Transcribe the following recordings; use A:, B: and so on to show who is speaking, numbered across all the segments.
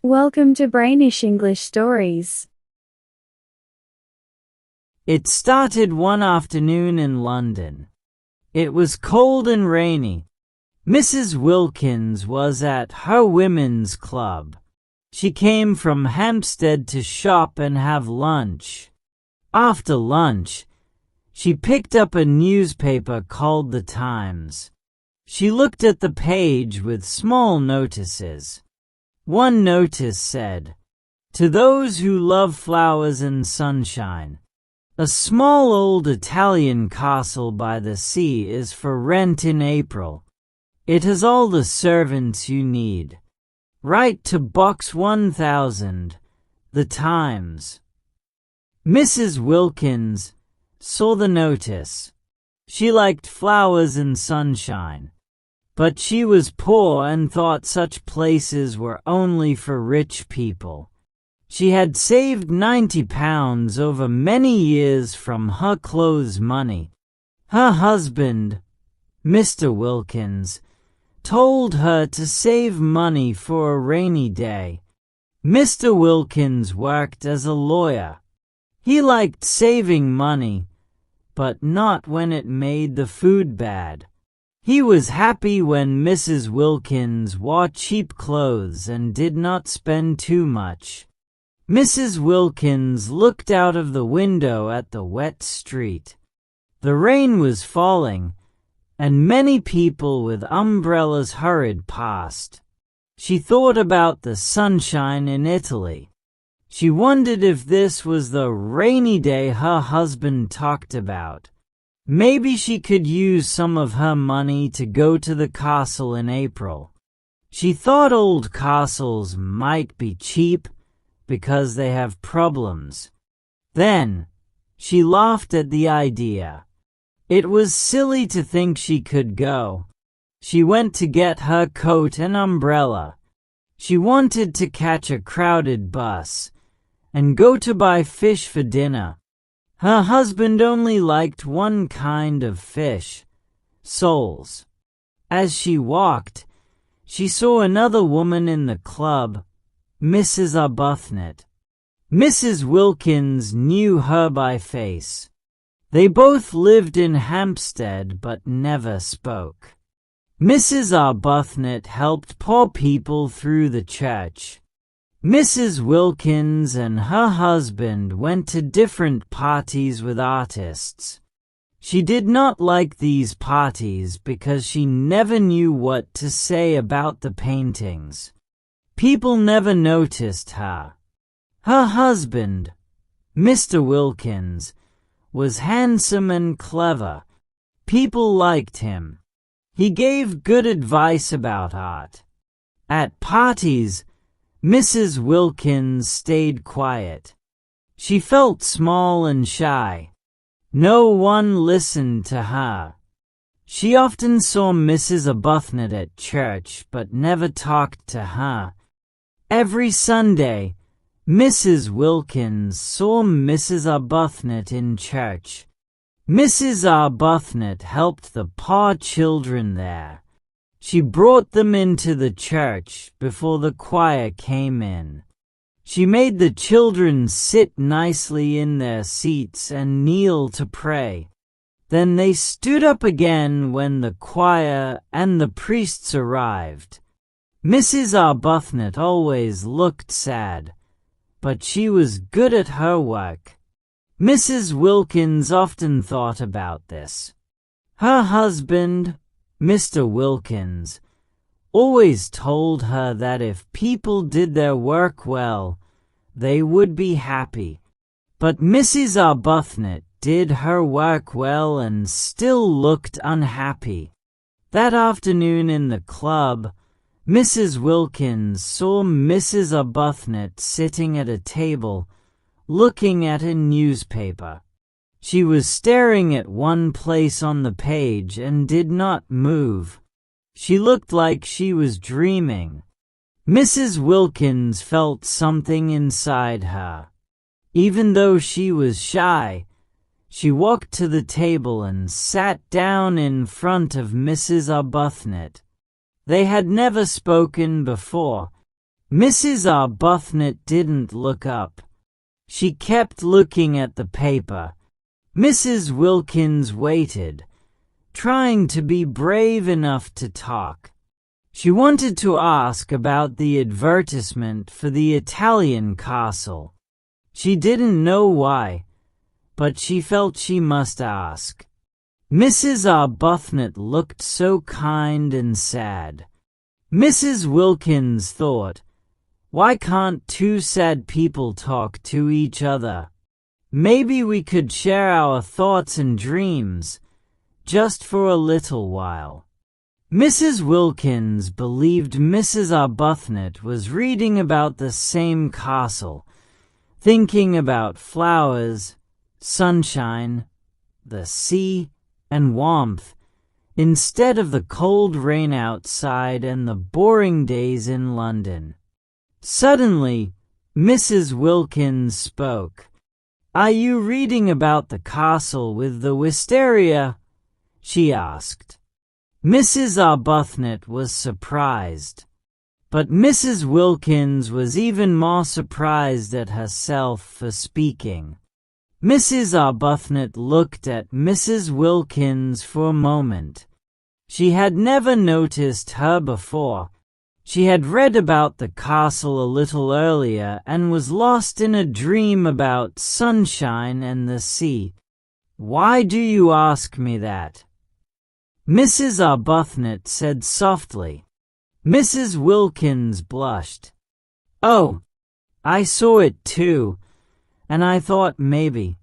A: Welcome to Brainish English Stories.
B: It started one afternoon in London. It was cold and rainy. Mrs. Wilkins was at her women's club. She came from Hampstead to shop and have lunch. After lunch, she picked up a newspaper called The Times. She looked at the page with small notices. One notice said, "To those who love flowers and sunshine, a small old Italian castle by the sea is for rent in April. It has all the servants you need. Write to Box 1000, The Times." Mrs. Wilkins saw the notice. She liked flowers and sunshine, but she was poor and thought such places were only for rich people. She had saved £90 over many years from her clothes money. Her husband, Mr. Wilkins, told her to save money for a rainy day. Mr. Wilkins worked as a lawyer. He liked saving money, but not when it made the food bad. He was happy when Mrs. Wilkins wore cheap clothes and did not spend too much. Mrs. Wilkins looked out of the window at the wet street. The rain was falling, and many people with umbrellas hurried past. She thought about the sunshine in Italy. She wondered if this was the rainy day her husband talked about. Maybe she could use some of her money to go to the castle in April. She thought old castles might be cheap because they have problems. Then, she laughed at the idea. It was silly to think she could go. She went to get her coat and umbrella. She wanted to catch a crowded bus and go to buy fish for dinner. Her husband only liked one kind of fish, soles. As she walked, she saw another woman in the club, Mrs. Arbuthnot. Mrs. Wilkins knew her by face. They both lived in Hampstead but never spoke. Mrs. Arbuthnot helped poor people through the church. Mrs. Wilkins and her husband went to different parties with artists. She did not like these parties because she never knew what to say about the paintings. People never noticed her. Her husband, Mr. Wilkins, was handsome and clever. People liked him. He gave good advice about art. At parties, Mrs. Wilkins stayed quiet. She felt small and shy. No one listened to her. She often saw Mrs. Arbuthnot at church but never talked to her. Every Sunday, Mrs. Wilkins saw Mrs. Arbuthnot in church. Mrs. Arbuthnot helped the poor children there. She brought them into the church before the choir came in. She made the children sit nicely in their seats and kneel to pray. Then they stood up again when the choir and the priests arrived. Mrs. Arbuthnot always looked sad, but she was good at her work. Mrs. Wilkins often thought about this. Her husband, Mr. Wilkins, always told her that if people did their work well, they would be happy. But Mrs. Arbuthnot did her work well and still looked unhappy. That afternoon in the club, Mrs. Wilkins saw Mrs. Arbuthnot sitting at a table, looking at a newspaper. She was staring at one place on the page and did not move. She looked like she was dreaming. Mrs. Wilkins felt something inside her. Even though she was shy, she walked to the table and sat down in front of Mrs. Arbuthnot. They had never spoken before. Mrs. Arbuthnot didn't look up. She kept looking at the paper. Mrs. Wilkins waited, trying to be brave enough to talk. She wanted to ask about the advertisement for the Italian castle. She didn't know why, but she felt she must ask. Mrs. Arbuthnot looked so kind and sad. Mrs. Wilkins thought, why can't two sad people talk to each other? Maybe we could share our thoughts and dreams, just for a little while. Mrs. Wilkins believed Mrs. Arbuthnot was reading about the same castle, thinking about flowers, sunshine, the sea, and warmth, instead of the cold rain outside and the boring days in London. Suddenly, Mrs. Wilkins spoke. "Are you reading about the castle with the wisteria?" she asked. Mrs. Arbuthnot was surprised, but Mrs. Wilkins was even more surprised at herself for speaking. Mrs. Arbuthnot looked at Mrs. Wilkins for a moment. She had never noticed her before. She had read about the castle a little earlier and was lost in a dream about sunshine and the sea. "Why do you ask me that?" Mrs. Arbuthnot said softly. Mrs. Wilkins blushed. "Oh, I saw it too, and I thought maybe,"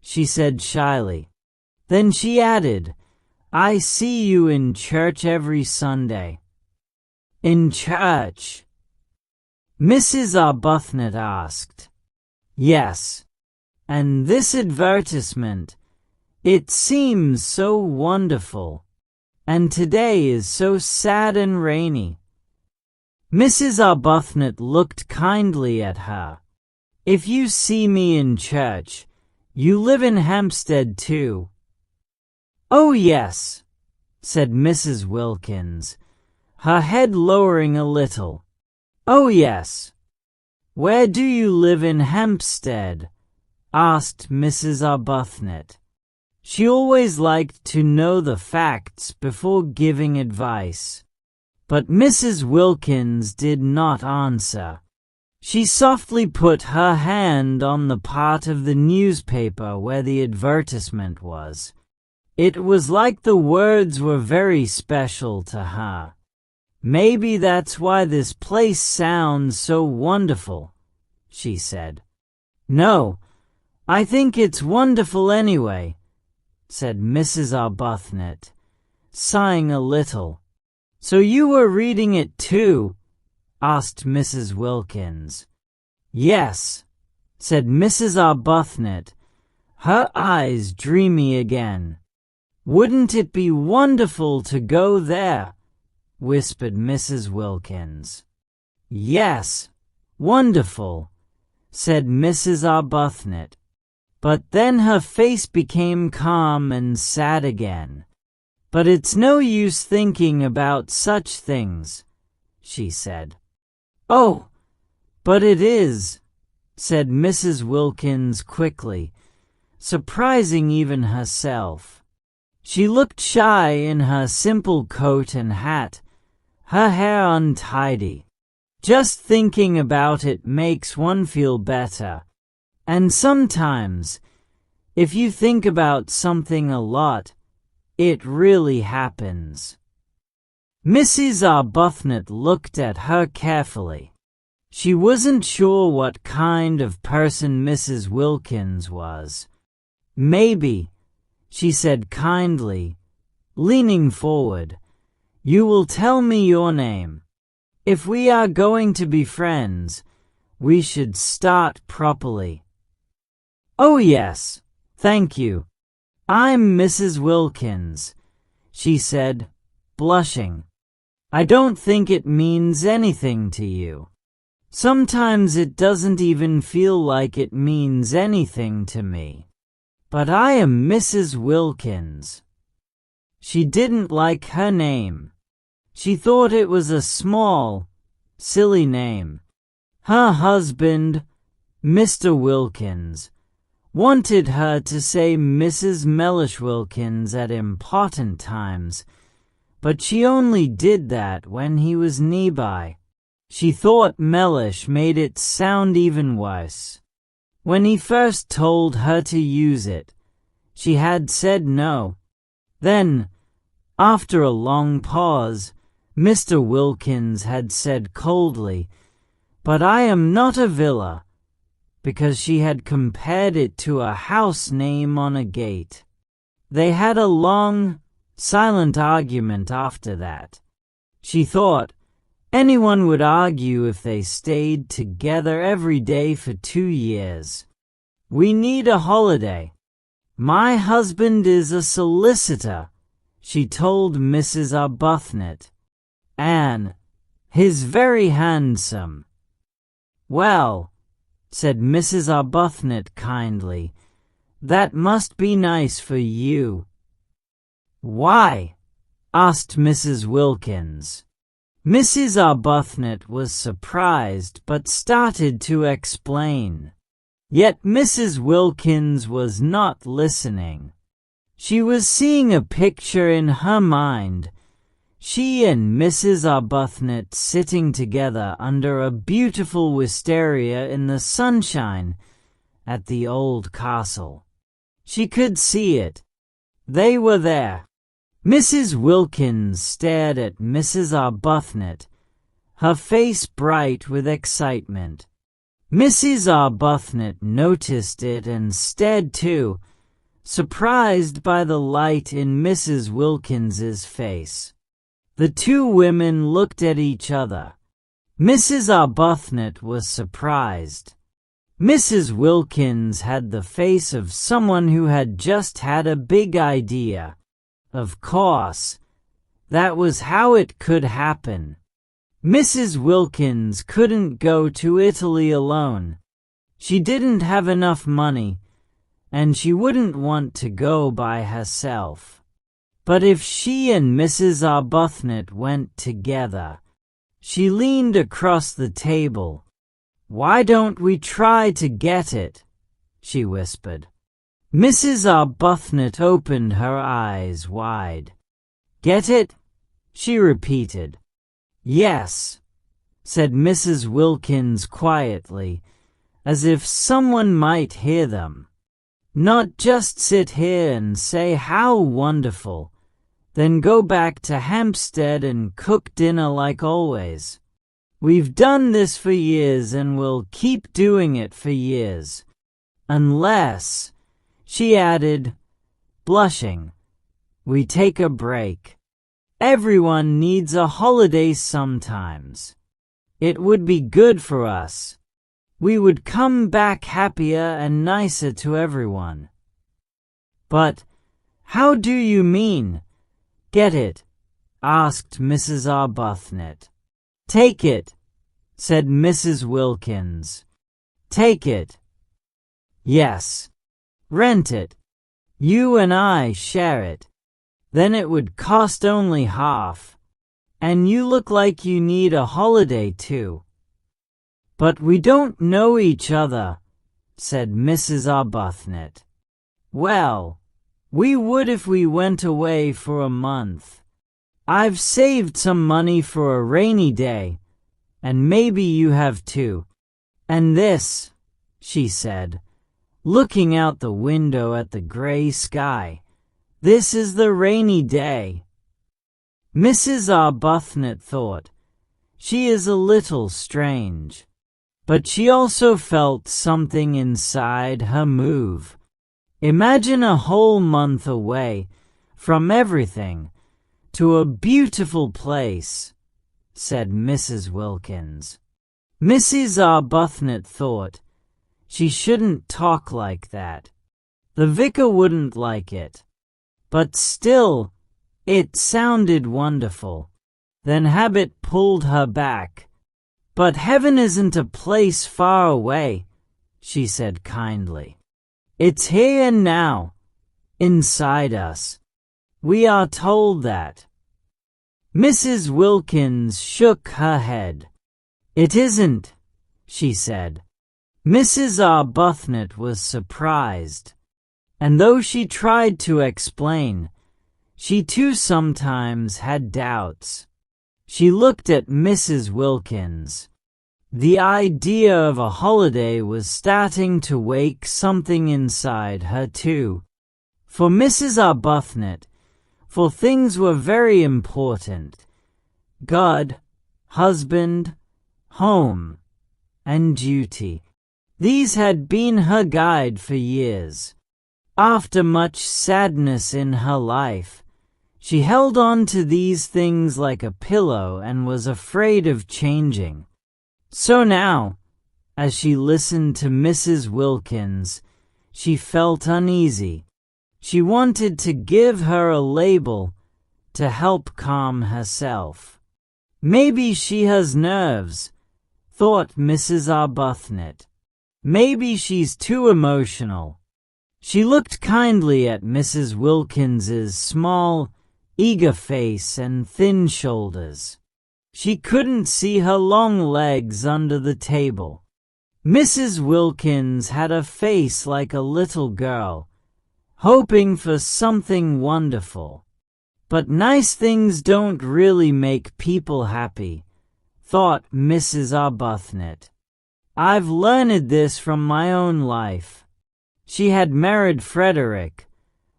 B: she said shyly. Then she added, "I see you in church every Sunday." "In church?" Mrs. Arbuthnot asked. "Yes. And this advertisement, it seems so wonderful. And today is so sad and rainy." Mrs. Arbuthnot looked kindly at her. "If you see me in church, you live in Hampstead too?" "Oh yes," said Mrs. Wilkins, her head lowering a little. "Oh yes." "Where do you live in Hampstead?" asked Mrs. Arbuthnot. She always liked to know the facts before giving advice. But Mrs. Wilkins did not answer. She softly put her hand on the part of the newspaper where the advertisement was. It was like the words were very special to her. "Maybe that's why this place sounds so wonderful," she said. "No, I think it's wonderful anyway," said Mrs. Arbuthnot, sighing a little. "So you were reading it too?" asked Mrs. Wilkins. "Yes," said Mrs. Arbuthnot, her eyes dreamy again. "Wouldn't it be wonderful to go there?" whispered Mrs. Wilkins. "Yes, wonderful," said Mrs. Arbuthnot. But then her face became calm and sad again. "But it's no use thinking about such things," she said. "Oh, but it is," said Mrs. Wilkins quickly, surprising even herself. She looked shy in her simple coat and hat, her hair untidy. "Just thinking about it makes one feel better. And sometimes, if you think about something a lot, it really happens." Mrs. Arbuthnot looked at her carefully. She wasn't sure what kind of person Mrs. Wilkins was. "Maybe," she said kindly, leaning forward, "you will tell me your name. If we are going to be friends, we should start properly." "Oh yes, thank you. I'm Mrs. Wilkins," she said, blushing. "I don't think it means anything to you. Sometimes it doesn't even feel like it means anything to me. But I am Mrs. Wilkins." She didn't like her name. She thought it was a small, silly name. Her husband, Mr. Wilkins, wanted her to say Mrs. Mellish Wilkins at important times, but she only did that when he was nearby. She thought Mellish made it sound even worse. When he first told her to use it, she had said no. Then, after a long pause, Mr. Wilkins had said coldly, "But I am not a villa," because she had compared it to a house name on a gate. They had a long, silent argument after that. She thought anyone would argue if they stayed together every day for 2 years. "We need a holiday. My husband is a solicitor," she told Mrs. Arbuthnot. "And he's very handsome." "Well," said Mrs. Arbuthnot kindly, "that must be nice for you." "Why?" asked Mrs. Wilkins. Mrs. Arbuthnot was surprised but started to explain. Yet Mrs. Wilkins was not listening. She was seeing a picture in her mind. She and Mrs. Arbuthnot sitting together under a beautiful wisteria in the sunshine at the old castle. She could see it. They were there. Mrs. Wilkins stared at Mrs. Arbuthnot, her face bright with excitement. Mrs. Arbuthnot noticed it and stared too, surprised by the light in Mrs. Wilkins's face. The two women looked at each other. Mrs. Arbuthnot was surprised. Mrs. Wilkins had the face of someone who had just had a big idea. Of course, that was how it could happen. Mrs. Wilkins couldn't go to Italy alone. She didn't have enough money, and she wouldn't want to go by herself. But if she and Mrs. Arbuthnot went together, she leaned across the table. "Why don't we try to get it?" she whispered. Mrs. Arbuthnot opened her eyes wide. "Get it?" she repeated. "Yes," said Mrs. Wilkins quietly, as if someone might hear them. "Not just sit here and say how wonderful, then go back to Hampstead and cook dinner like always. We've done this for years and we'll keep doing it for years. Unless," she added, blushing, "we take a break. Everyone needs a holiday sometimes. It would be good for us. We would come back happier and nicer to everyone." "But how do you mean, get it?" asked Mrs. Arbuthnot. "Take it," said Mrs. Wilkins. "Take it." "Yes. Rent it. You and I share it. Then it would cost only half. And you look like you need a holiday too." "But we don't know each other," said Mrs. Arbuthnot. "Well, we would if we went away for a month. I've saved some money for a rainy day, and maybe you have too. And this," she said, looking out the window at the gray sky, "this is the rainy day." Mrs. Arbuthnot thought, "She is a little strange." But she also felt something inside her move. Imagine a whole month away from everything to a beautiful place, said Mrs. Wilkins. Mrs. Arbuthnot thought, she shouldn't talk like that. The vicar wouldn't like it. But still, it sounded wonderful. Then habit pulled her back. "But heaven isn't a place far away," she said kindly. "It's here and now, inside us. We are told that." Mrs. Wilkins shook her head. "It isn't," she said. Mrs. Arbuthnot was surprised, and though she tried to explain, she too sometimes had doubts. She looked at Mrs. Wilkins. The idea of a holiday was starting to wake something inside her too. For Mrs. Arbuthnot, for things were very important: God, husband, home, and duty. These had been her guide for years. After much sadness in her life, she held on to these things like a pillow and was afraid of changing. So now, as she listened to Mrs. Wilkins, she felt uneasy. She wanted to give her a label to help calm herself. Maybe she has nerves, thought Mrs. Arbuthnot. Maybe she's too emotional. She looked kindly at Mrs. Wilkins's small, eager face and thin shoulders. She couldn't see her long legs under the table. Mrs. Wilkins had a face like a little girl, hoping for something wonderful. But nice things don't really make people happy, thought Mrs. Arbuthnot. I've learned this from my own life. She had married Frederick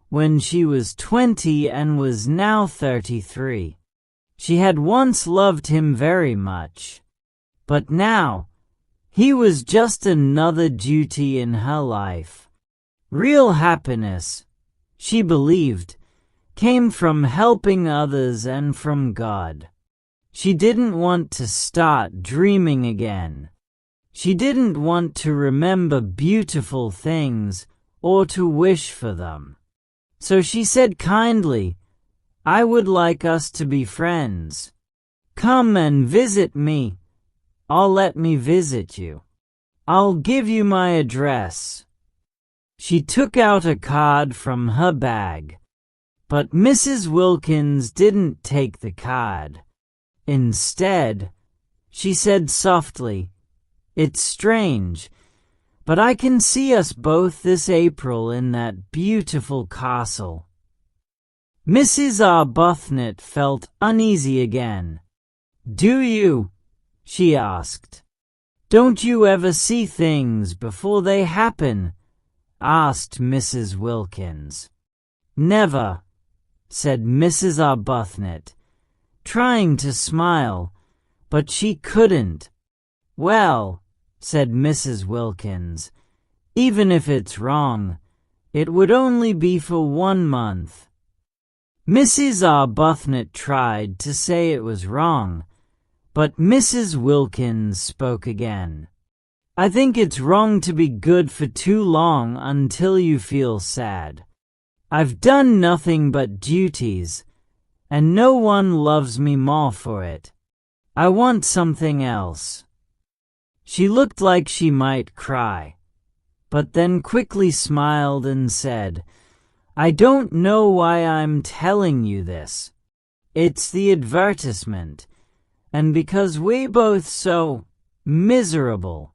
B: when she was 20 and was now 33. She had once loved him very much, but now he was just another duty in her life. Real happiness, she believed, came from helping others and from God. She didn't want to start dreaming again. She didn't want to remember beautiful things or to wish for them. So she said kindly, I would like us to be friends. Come and visit me. I'll let me visit you. I'll give you my address. She took out a card from her bag, but Mrs. Wilkins didn't take the card. Instead, she said softly, It's strange, but I can see us both this April in that beautiful castle. Mrs. Arbuthnot felt uneasy again. Do you? She asked. Don't you ever see things before they happen? Asked Mrs. Wilkins. Never, said Mrs. Arbuthnot, trying to smile, but she couldn't. Well, said Mrs. Wilkins, even if it's wrong, it would only be for 1 month. Mrs. Arbuthnot tried to say it was wrong, but Mrs. Wilkins spoke again. I think it's wrong to be good for too long until you feel sad. I've done nothing but duties, and no one loves me more for it. I want something else. She looked like she might cry, but then quickly smiled and said, I don't know why I'm telling you this. It's the advertisement, and because we're both so miserable,